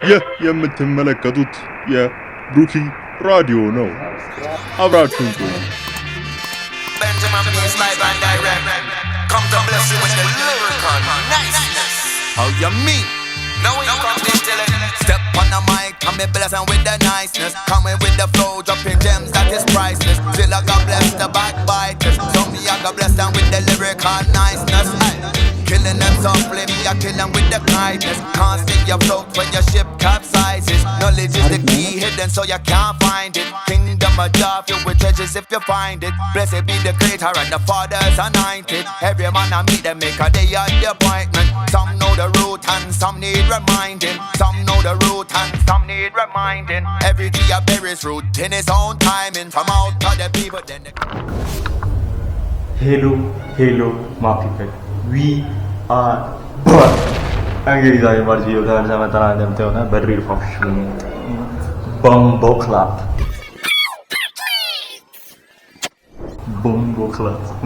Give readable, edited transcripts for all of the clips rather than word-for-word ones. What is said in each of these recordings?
ይህ የምትመለከቱት የብሩኪ ራዲዮ ነው። አብራችሁን ቆዩ። How you mean? Now we come to tell it. Step on the mic, come and bless and with the niceness. Coming with the flow, dropping gems that is priceless. Till I got blessed the backbiters. So me I got blessed and with the lyrical niceness. Aye. Killing them softly, me I kill them with the kindness. Can't stick your float when your ship capsizes. Knowledge is the key hidden so you can't find it. Kingdom of Jah filled with treasures if you find it. Blessed be the creator and the father's anointed. Every man I meet them make a day of the appointment. Some know the root and some need reminding. Some know the root and some need reminding. Every tree a bears root in its own timing. From out to the people then the... Hello my people. We are back. እንግዲህ ዛሬ ማለት ቪዲዮ ተመጣጣና እንደምታዩና በድሪል ፋሽን ቦምቦ ክላፕ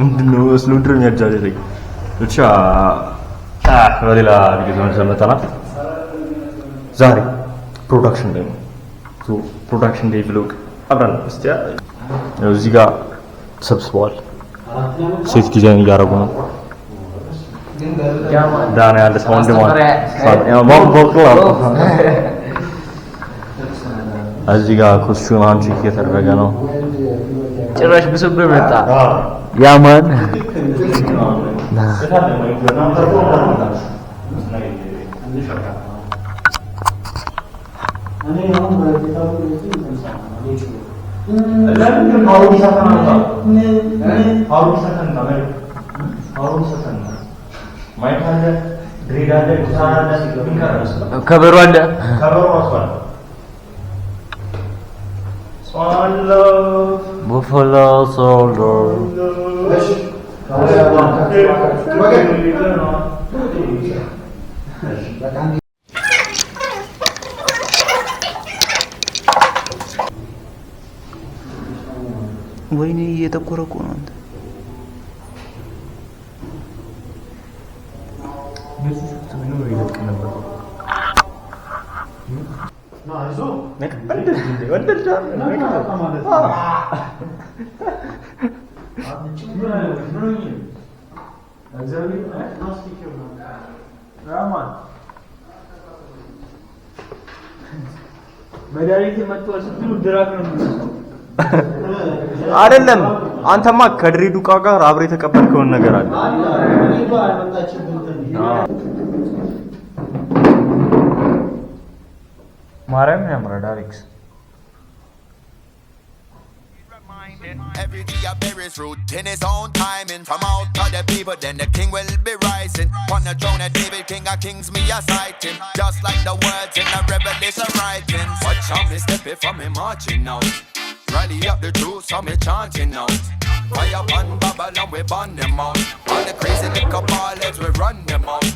ምንድነው እስሉ ድረም ያጃጀለኝ ብቻ በሌላ ቪዲዮ ተመጣጣና ዛሬ ፕሮዳክሽን ላይ ነው። ፕሮዳክሽን ላይ ብሎግ አብረን እስቲ እዚህ ጋር ተሰብስበዋል። ሴት ዲዛይን እያደረጉ ነው። ዳና ያለ ሳውንድ ማለት ነው። ቦክላ እዚህ ጋር ኮስቹም አንቺ እየተደረገ ነው። ጭራሽ ብስብር መጣ ያማን ከበሮ አለ Buffalo soldier ወይኔ እየተቆረቁ ነው አንተ አይደለም አንተማ ከድሬዱቃ ጋር አብሬ የተቀበልከውን ነገር አለ ማርያም ያምራል አሌክስ Every tree a bears root in his own timing. From out to the people, then the king will be rising. On the throne of David, king of kings, me a sight him. Just like the words in the Revelation writings. Watch how me step it from me marching out. Rally up the troops, so me chanting out. Fire upon Babylon, we burn them out. All the crazy liquor ballers, we run them out.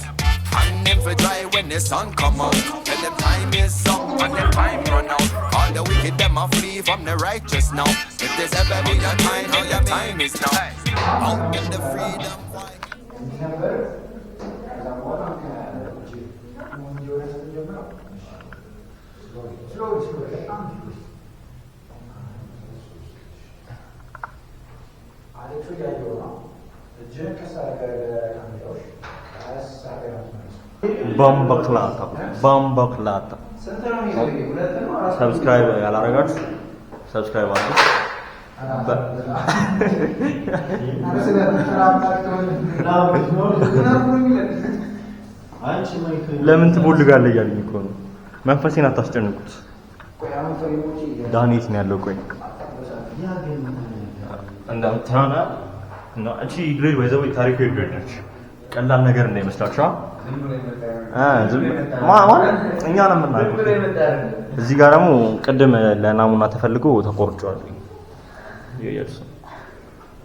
And them for dry when the sun come out. Tell them time is up and them time run out. All the wicked them a flee from the righteous now. If there's ever been a time, how your time is now. Out in the freedom fight. Bomba Clata. Subscribe ያላረጋችሁ subscribe አድርጉ። ለምን ትቦልጋለህ እያለኝ እኮ ነው። መንፈሴን አታስጨንቁት። ዳኒት ነው ያለው። ቆይ እንደምታና እና እቺ ግሬድ ወይዘው ታሪኩ ይገኛል። ቀላል ነገር እንዳይመስላችሁ እኛ ነው የምናውቀው። እዚህ ጋር ደግሞ ቅድም ለናሙና ተፈልጎ ተቆርጧል። ይየርስ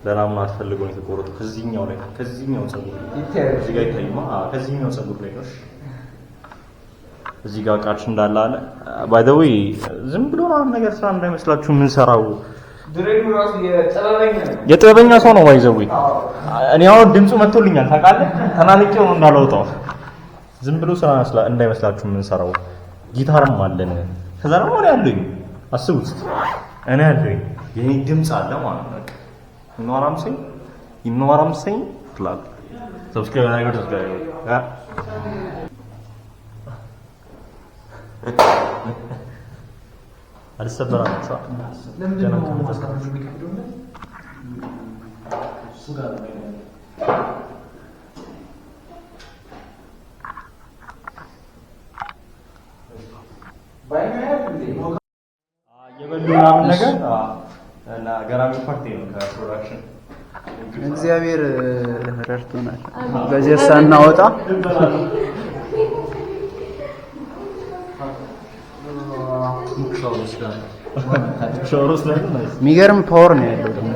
ለናሙና ተፈልጎ ነው የተቆረጠው። ከዚህኛው ላይ ከዚህኛው ፀጉር እዚህ ጋር ይታይማ። ከዚህኛው ፀጉር ላይ ነው። እዚህ ጋር ቃች እንዳለ አለ። ባይ ዘ ዌይ ዝም ብሎ ነው ነገር ስራ እንዳይመስላችሁ ምን ሰራው ድሬዱ ራስ የጥበበኛ ሰው ነው። ባይ ዘ ዌይ እኔ አሁን ድምፁ መጥቶልኛል ታውቃለህ። ተናንቄው ነው እንዳላወጣው ዝም ብሎ ስራ እንዳይመስላችሁ ምን ሰራው ጊታርም አለን። ከዛ ደግሞ እኔ አለኝ አስቡት እኔ አለኝ የኔ ድምጽ አለ ማለት ነው። ይኖራምሰኝ ፍላግ ሰብስክራይብ አድርጉ። አልሰበራም ሰው ለምን ነው ማስቀመጥ የሚከብደው? ሱጋ ነው የበሉ ምናምን ነገር እና ገራሚ ፓርቲ ነው ከፕሮዳክሽን እግዚአብሔር ረድቶናል። በዚህ ሳናወጣ የሚገርም ፓወር ነው ያለው ደግሞ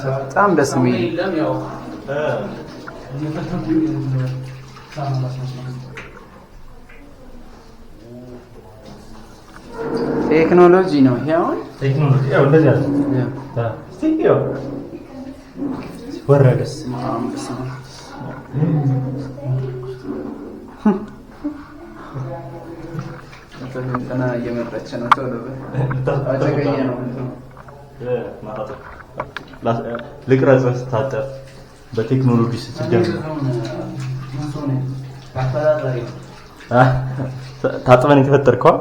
በጣም ደስ የሚል ቴክኖሎጂ ነው። ይሄውን ቴክኖሎጂ ያው እንደዚህ አይደል? ስቲዲዮ ወረደስ እንትና እየመጣች ነው። ቶሎ አጨገኘ ነው ልቅረጽ ስታጠፍ በቴክኖሎጂ ስትደምር ታጥበን የተፈጠርከው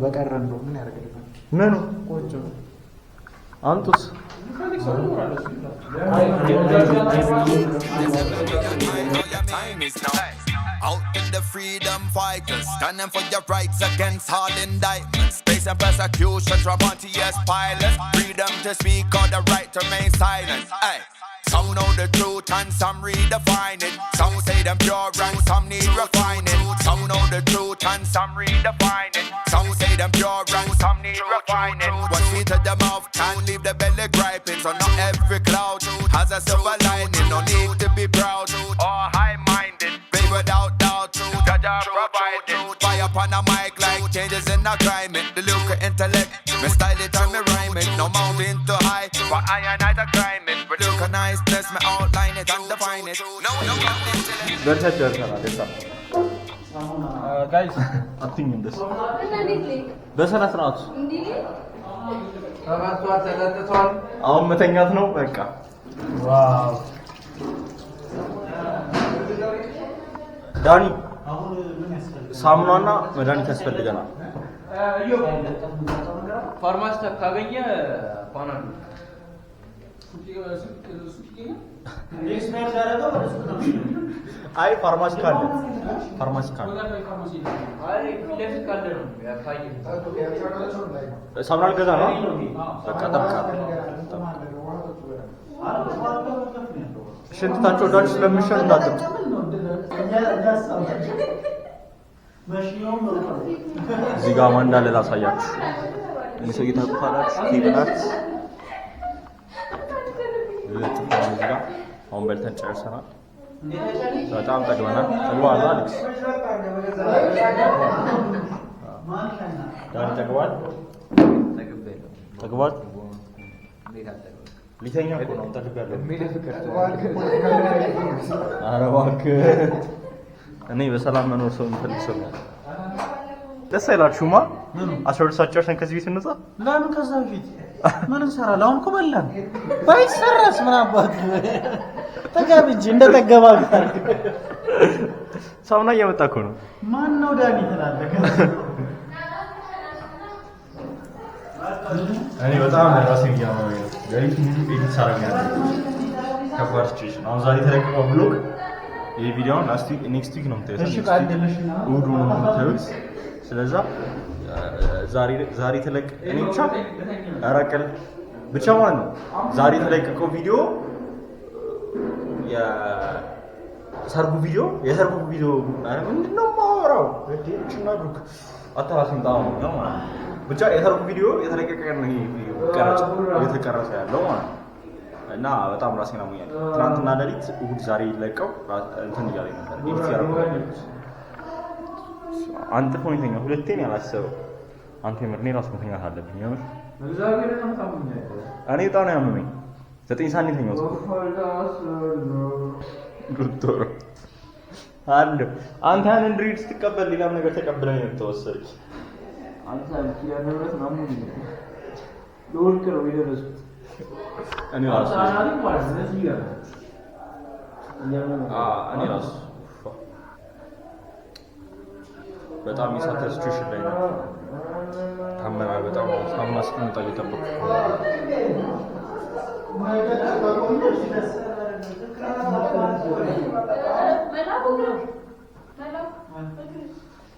በቀረን ነው ምን ያደርግልናል? ምኑ አንቱስ Out in the freedom fighters, standing for your rights against all indictments. Space and persecution from RTS pilots. Freedom to speak or the right to remain silent. Ay. Some know the truth and some redefine it. Some say them pure and some need refining. Some know the truth and some redefine it. Some say them pure and some need refining. What's sweet to the mouth can't leave the belly griping. So not every cloud has a silver lining. No need to be proud or high-minded. Be without doubt, Jaja provided. Fire upon a mic like changes in the climate. The look of intellect, me style it and me rhyme it. No mountain too high, but I and I the climb it. We look a nice place, me outline it and define it. No guys, አትኝም ደስ በሰነ ስርዓቱ አሁን መተኛት ነው በቃ። ዋው ዳኒ ሳሙናና መድኃኒት ያስፈልገናል። ፋርማሲ ካገኘ ፋናን አይ ፋርማሲ ካለ ሳሙና ልገዛ ነው በቃ ጠብቃለሁ። ሽንታቸው ዳኒ ስለምሸን እንዳትም እዚህ ጋር ማን እንዳለ ላሳያችሁ። እዚህ ሰው እየታቆፋላችሁ ኬብላት እዚህ ጋር አሁን በልተን ጨርሰናል። በጣም ጠግበናል። ጠግቧል አሌክስ ዳኒ ጠግቧል። ሊተኛ እኮ ነው ጠግቤያለሁ። ኧረ እባክህ እኔ በሰላም መኖር ሰው የሚፈልግ ሰው ደስ አይላችሁማ? 12 ሰዓት ጨርሰን ከዚህ ቤት እንውጣ። ለምን ከዛ በፊት ምን እንሰራለን? አሁን እኮ በላን ባይሰራስ ምን አባት ተጋብጄ እንደተገባ ጋር ሳውና እየመጣ እኮ ነው። ማን ነው ዳኒ ትላለህ? እኔ በጣም ራሴን እያመመኝ ነው። ሌሊት ሙሉ ኤዲት ሳደርግ ከባድ ሲቹዌሽን። አሁን ዛሬ የተለቀቀው ብሎግ ይሄ ቪዲዮውን ኔክስት ዊክ ነው የምታዩት። እሺ ቃልደለሽና እሑድ ነው የምታዩት። ስለዛ ዛሬ ተለቀቀ። እኔ ብቻ አራቀል ብቻ ማለት ነው ዛሬ የተለቀቀው ቪዲዮ የሰርጉ ቪዲዮ ምንድነው የማወራው? እዴችና ብሩክ አታራስም ጣው ነው ማለት ብቻ የሰርጉ ቪዲዮ የተለቀቀ ነው። ይሄ ቪዲዮ ቀረጽ እየተቀረጸ ያለው ማለት እና በጣም ራሴን አሞኛል። ትናንትና ሌሊት እሑድ ዛሬ ለቀው እንትን እያለኝ ነበር ኤዲት ያደረኩት አንተ ፖይንተኛ ሁለቴ ነው ያላሰበው አንተ ምርኔ ራስ መተኛት አለብኝ የምር እኔ በጣም ነው ያመመኝ 9 ሰዓት ነው የተኛሁት ዶክተር አንተ ያንን ድሪድ ስትቀበል ሌላም ነገር ተቀብለኝ ነው ተወሰደች አንተ ያነረት ናሙኝ ለወልክ ነው የደረስኩት እኔ ራሱ አናሪ ማለት ነው ይላል እኔ ራሱ በጣም የሳተ ሲቹዌሽን ላይ ነው ታመራ በጣም ታማስቀምጣ እየጠበቅኩ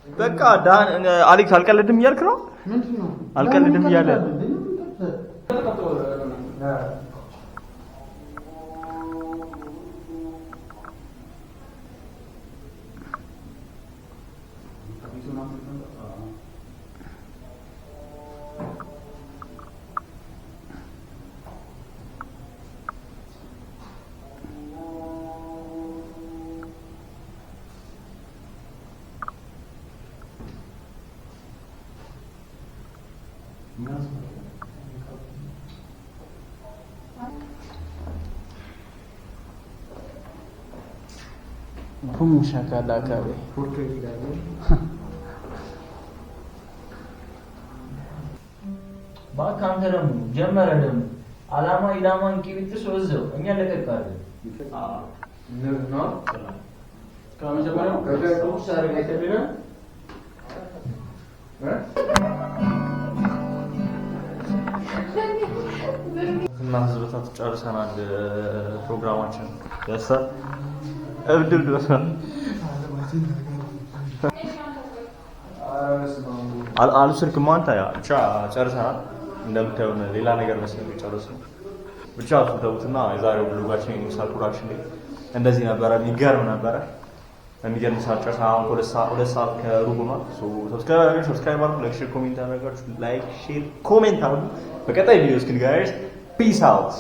በቃ ዳን አሌክስ አልቀልድም እያልክ ነው ምንድነው አልቀልድም እያለ ቡም ሻካላካ ወይ ፎቶ ይላል ባካንተ ደግሞ ጀመረ ደግሞ አላማ ኢላማን ቂብጥስ ወዘው እኛ ለቀቃለ ነው ከመጀመሪያው ከደረሱ ሳር ላይ ተደረ እና ህዝበታት ጨርሰናል ፕሮግራማችን ያሳ እብድል ድረስ አልወሰድክም አንተ ያ ብቻ ጨርሰናል እንደምታየው ሌላ ነገር መስለን ጨርሰን ብቻ ተውትና የዛሬው ብሎጋችን የኢንሳል ፕሮዳክሽን ላይ እንደዚህ ነበረ የሚገርም ነበረ የሚገርም ሳጨርሳ አሁን ሁለት ሰዓት ከሩብ ሆኗል ሰብስክራይብ አድርጉ ላይክ ሼር ኮሜንት አድርጋችሁ ላይክ ሼር ኮሜንት አድርጉ በቀጣይ ቪዲዮ እስክንገናኝ peace out